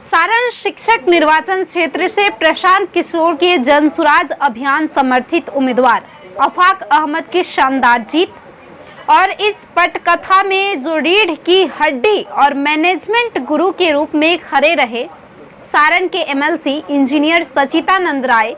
सारण शिक्षक निर्वाचन क्षेत्र से प्रशांत किशोर के जनसुराज अभियान समर्थित उम्मीदवार आफाक अहमद की शानदार जीत। और इस पटकथा में जो रीढ़ की हड्डी और मैनेजमेंट गुरु के रूप में खड़े रहे सारण के एमएलसी इंजीनियर सचितानंद राय,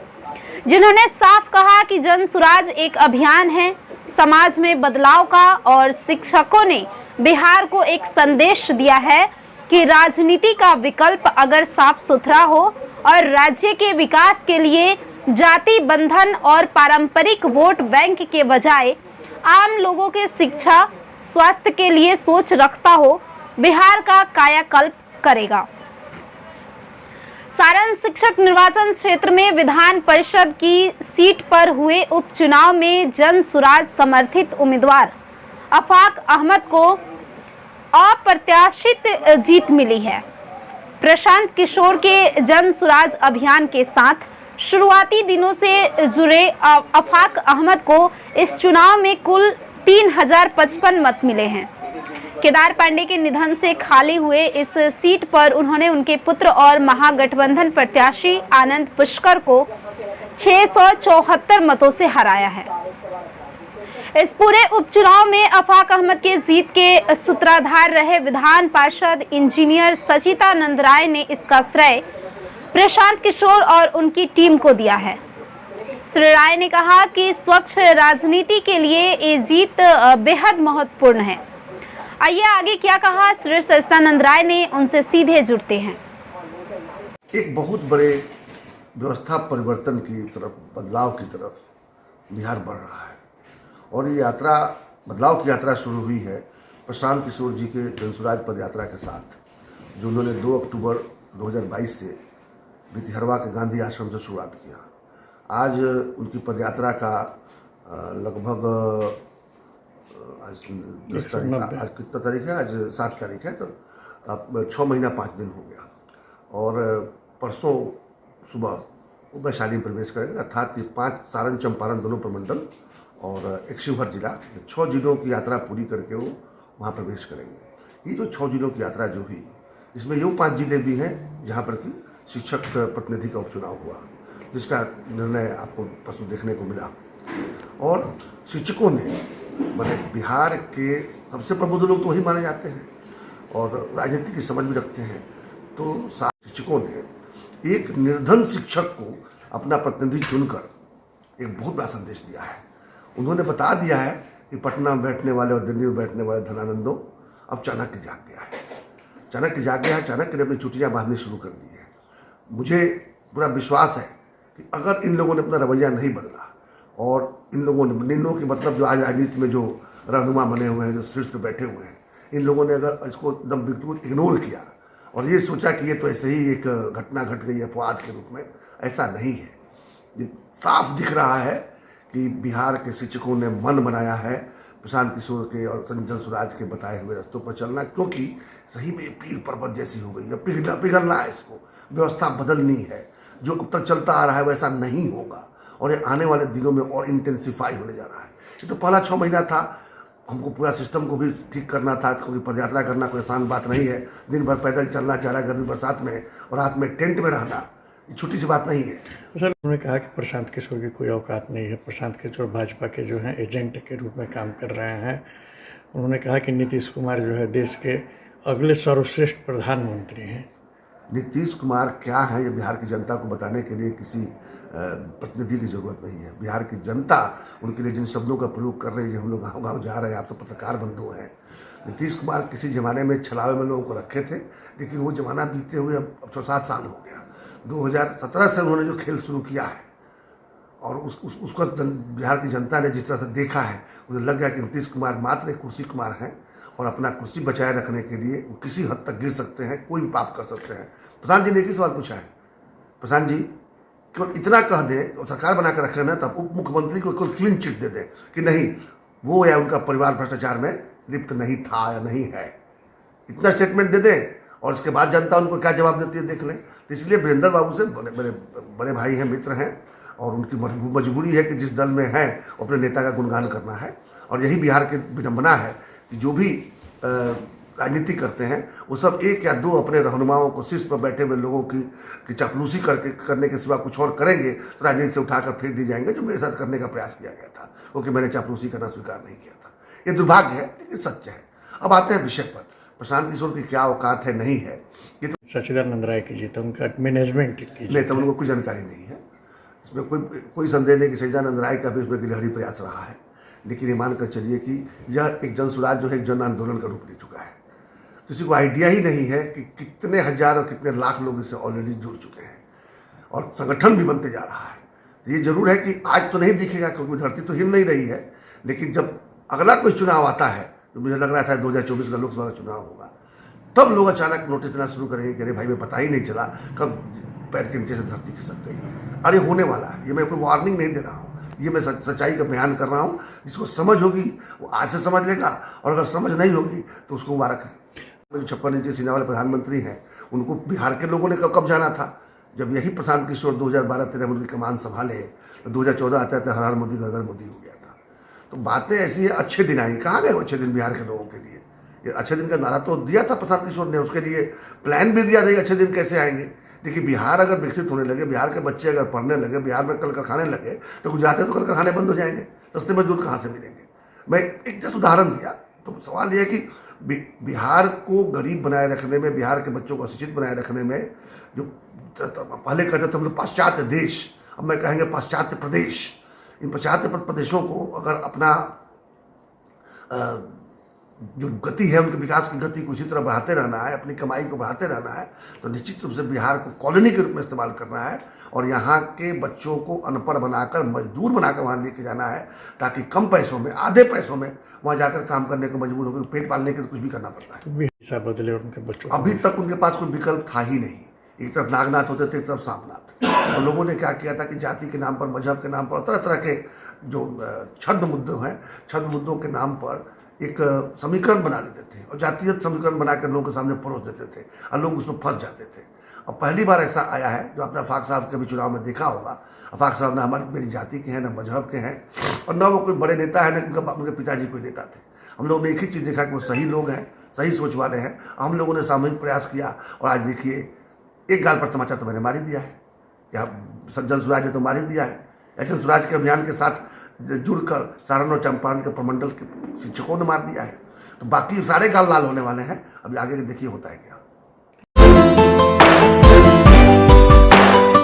जिन्होंने साफ कहा कि जनसुराज एक अभियान है समाज में बदलाव का, और शिक्षकों ने बिहार को एक संदेश दिया है कि राजनीति का विकल्प अगर साफ सुथरा हो और राज्य के विकास के लिए जाति बंधन और पारंपरिक वोट बैंक के बजाय आम लोगों के शिक्षा स्वास्थ्य के लिए सोच रखता हो, बिहार का कायाकल्प करेगा। सारण शिक्षक निर्वाचन क्षेत्र में विधान परिषद की सीट पर हुए उपचुनाव में जनसुराज समर्थित उम्मीदवार आफाक अहमद को अप्रत्याशित जीत मिली है। प्रशांत किशोर के जनसुराज अभियान के साथ शुरुआती दिनों से जुड़े आफाक अहमद को इस चुनाव में कुल 3055 मत मिले हैं। केदार पांडे के निधन से खाली हुए इस सीट पर उन्होंने उनके पुत्र और महागठबंधन प्रत्याशी आनंद पुष्कर को 674 मतों से हराया है। इस पूरे उपचुनाव में आफाक अहमद के जीत के सूत्रधार रहे विधान पार्षद इंजीनियर सचितानंद राय ने इसका श्रेय प्रशांत किशोर और उनकी टीम को दिया है। श्री राय ने कहा कि स्वच्छ राजनीति के लिए ये जीत बेहद महत्वपूर्ण है। आइए आगे क्या कहा श्री सचितानंद राय ने, उनसे सीधे जुड़ते हैं। एक बहुत बड़े व्यवस्था परिवर्तन की तरफ, बदलाव की तरफ बिहार बढ़ रहा है और ये यात्रा, बदलाव की यात्रा शुरू हुई है प्रशांत किशोर जी के जनसुराज पद यात्रा के साथ, जो उन्होंने 2 अक्टूबर 2022 से भितिहरवा के गांधी आश्रम से शुरुआत किया। आज उनकी पदयात्रा का लगभग आज 10 तारीख, आज कितना तारीख है, आज 7 तारीख है, तो अब 6 महीना 5 दिन हो गया। और परसों सुबह वो वैशाली में प्रवेश करेंगे, अर्थात ये 5 सारण चंपारण दोनों प्रमंडल और एक शिवहर जिला, 6 जिलों की यात्रा पूरी करके वो वहाँ प्रवेश करेंगे। ये जो 6 जिलों की यात्रा जो हुई, इसमें यूँ 5 जिले भी हैं जहाँ पर कि शिक्षक प्रतिनिधि का उपचुनाव हुआ, जिसका निर्णय आपको परसों देखने को मिला। और शिक्षकों ने, मैंने बिहार के सबसे प्रबुद्ध लोग तो वही माने जाते हैं और राजनीति की समझ भी रखते हैं, तो शिक्षकों ने एक निर्धन शिक्षक को अपना प्रतिनिधि चुनकर एक बहुत बड़ा संदेश दिया है। उन्होंने बता दिया है कि पटना में बैठने वाले और दिल्ली में बैठने वाले धनानंदो अब चाणक्य जाग गया है, चाणक्य जाग गया है, चाणक्य ने अपनी छुट्टियाँ बांधनी शुरू कर दी है। मुझे पूरा विश्वास है कि अगर इन लोगों ने अपना रवैया नहीं बदला और इन लोगों के मतलब जो आज राजनीति में जो रहनुमा बने हुए हैं, जो शीर्ष पे बैठे हुए हैं, इन लोगों ने अगर इसको एकदम बिल्कुल इग्नोर किया और ये सोचा कि ये तो ऐसे ही एक घटना घट गई अपवाद के रूप में, ऐसा नहीं है। ये साफ दिख रहा है कि बिहार के शिक्षकों ने मन बनाया है प्रशांत किशोर के और जनसुराज के बताए हुए रास्तों पर चलना, क्योंकि सही में ये पीर पर्वत जैसी हो गई है, पिघलना है, इसको व्यवस्था बदलनी है। जो अब तक चलता आ रहा है वैसा नहीं होगा और ये आने वाले दिनों में और इंटेंसिफाई होने जा रहा है। ये तो पहला 6 महीना था, हमको पूरा सिस्टम को भी ठीक करना था, क्योंकि पदयात्रा करना कोई आसान बात नहीं है। दिन भर पैदल चलना, चारा गर्मी बरसात में और रात में टेंट में रहना, ये छोटी सी बात नहीं है। सर, उन्होंने कहा कि प्रशांत किशोर की कोई औकात नहीं है। प्रशांत किशोर भाजपा के जो हैं एजेंट के रूप में काम कर रहे हैं। उन्होंने कहा कि नीतीश कुमार जो है देश के अगले सर्वश्रेष्ठ प्रधानमंत्री हैं। नीतीश कुमार क्या है ये बिहार की जनता को बताने के लिए किसी प्रतिनिधि की जरूरत नहीं है। बिहार की जनता उनके लिए जिन शब्दों का प्रयोग कर रही है, हम लोग गाँव-गाँव जा रहे हैं, आप तो पत्रकार बंधु हैं। नीतीश कुमार किसी ज़माने में छलावे में लोगों को रखे थे, लेकिन वो ज़माना बीते हुए अब 6-7 साल हो गया। 2017 से उन्होंने जो खेल शुरू किया है और उसको बिहार की जनता ने जिस तरह से देखा है, उन्हें लग गया कि नीतीश कुमार मात्र एक कुर्सी कुमार हैं और अपना कुर्सी बचाए रखने के लिए वो किसी हद तक गिर सकते हैं, कोई भी पाप कर सकते हैं। प्रशांत जी ने एक ही सवाल पूछा है, प्रशांत जी केवल इतना कह दें और सरकार बना कर रखें ना, तब उप मुख्यमंत्री को केवल क्लीन चिट दे दें कि नहीं वो या उनका परिवार भ्रष्टाचार में लिप्त नहीं था या नहीं है, इतना स्टेटमेंट दे दें और उसके बाद जनता उनको क्या जवाब देती है देख लें। तो इसलिए वीरेंद्र बाबू से बड़े भाई हैं, मित्र हैं और उनकी मजबूरी है कि जिस दल में हैं अपने नेता का गुणगान करना है। और यही बिहार की विडंबना है कि जो भी राजनीति करते हैं वो सब एक या दो अपने रहनुमाओं को शीर्ष पर बैठे हुए लोगों की चापलूसी करने के सिवा कुछ और करेंगे तो राजनीति से उठाकर फेंक दी जाएंगे, जो मेरे साथ करने का प्रयास किया गया था, क्योंकि मैंने चापलूसी करना स्वीकार नहीं किया था। ये दुर्भाग्य है लेकिन सत्य है। अब आते हैं विषय पर, प्रशांत किशोर की क्या औकात है नहीं है ये तो सच्चिदानंद राय की जीत, उनका मैनेजमेंट की नहीं, तो उनको कोई जानकारी नहीं है। इसमें कोई संदेह नहीं कि सच्चिदानंद राय का भी उसमें गिलहरी प्रयास रहा है, लेकिन ये मानकर चलिए कि यह एक जन सुराज जो है एक जन आंदोलन का रूप ले चुका है। किसी को आइडिया ही नहीं है कि कितने हजार और कितने लाख लोग इससे ऑलरेडी जुड़ चुके हैं और संगठन भी बनते जा रहा है। तो ये जरूर है कि आज तो नहीं दिखेगा क्योंकि धरती तो हिल नहीं रही है, लेकिन जब अगला कोई चुनाव आता है, तो मुझे लग रहा है शायद 2024 का लोकसभा का चुनाव होगा, तब लोग अचानक नोटिस देना शुरू करेंगे कि अरे भाई, मैं पता ही नहीं चला कब पैर के नीचे से धरती खिसक गई। अरे होने वाला है, ये मैं कोई वार्निंग नहीं दे रहा हूँ, ये मैं सच्चाई का बयान कर रहा हूँ। जिसको समझ होगी वो आज से समझ लेगा, और अगर समझ नहीं होगी तो उसको मुबारक है। जो 56 इंची सीना वाले प्रधानमंत्री हैं, उनको बिहार के लोगों ने कब जाना था? जब यही प्रशांत किशोर 2012-13 में उनकी कमान संभाले, तो 2014 आते आते हर हर मोदी घर घर मोदी हो गया था। तो बातें ऐसी है, अच्छे दिन आएंगे। कहाँ गए अच्छे दिन बिहार के लोगों के लिए? ये अच्छे दिन का नारा तो दिया था प्रशांत किशोर ने, उसके लिए प्लान भी दिया था अच्छे दिन कैसे आएंगे। देखिए, बिहार अगर विकसित होने लगे, बिहार के बच्चे अगर पढ़ने लगे, बिहार में कल कारखाने लगे, तो गुजरात में तो कल कारखाने बंद हो जाएंगे, सस्ते मजदूर कहाँ से मिलेंगे? मैं एक जस्ट उदाहरण दिया। तो सवाल यह है कि बिहार को गरीब बनाए रखने में, बिहार के बच्चों को अशिक्षित बनाए रखने में, जो पहले कहते थे हम लोग पाश्चात्य देश, अब मैं कहेंगे पाश्चात्य प्रदेश, इन पाश्चात्य प्रदेशों को अगर अपना जो गति है, उनके विकास की गति को इसी तरह बढ़ाते रहना है, अपनी कमाई को बढ़ाते रहना है, तो निश्चित रूप से बिहार को कॉलोनी के रूप में इस्तेमाल करना है और यहाँ के बच्चों को अनपढ़ बनाकर, मजदूर बनाकर वहाँ लेके जाना है, ताकि कम पैसों में, आधे पैसों में वहाँ जाकर काम करने को मजबूर होकर पेट पालने के लिए कुछ भी करना पड़ता है। तो भी हिसाब बदले उनके बच्चों। अभी तक उनके पास कोई विकल्प था ही नहीं। एक तरफ नागनाथ होते थे, एक तरफ सामनाथ, और लोगों ने क्या किया था कि जाति के नाम पर, मजहब के नाम पर, तरह तरह के जो छद्म मुद्दे हैं, छद्म मुद्दों के नाम पर एक समीकरण बना लेते थे और जातीय समीकरण बनाकर लोगों के सामने परोस देते थे और लोग उसमें फंस जाते थे। अब पहली बार ऐसा आया है, जो आपने अफाक साहब के भी चुनाव में देखा होगा। अफाक साहब ना मेरी जाति के हैं, ना मजहब के हैं, और ना वो कोई बड़े नेता है, ना उनके पिताजी कोई नेता थे। हम लोगों ने एक ही चीज़ देखा कि वो सही लोग हैं, सही सोच वाले हैं। हम लोगों ने सामूहिक प्रयास किया और आज देखिए, एक गाल पर तमाचा तो मैंने मार ही दिया है, या सज्जन सुराज ने तो मार ही दिया है। सज्जन सुराज के अभियान के साथ जुड़कर सारण और चंपारण के प्रमंडल के शिक्षकों ने मार दिया है। तो बाकी सारे गाल लाल होने वाले हैं। अभी आगे देखिए होता है क्या।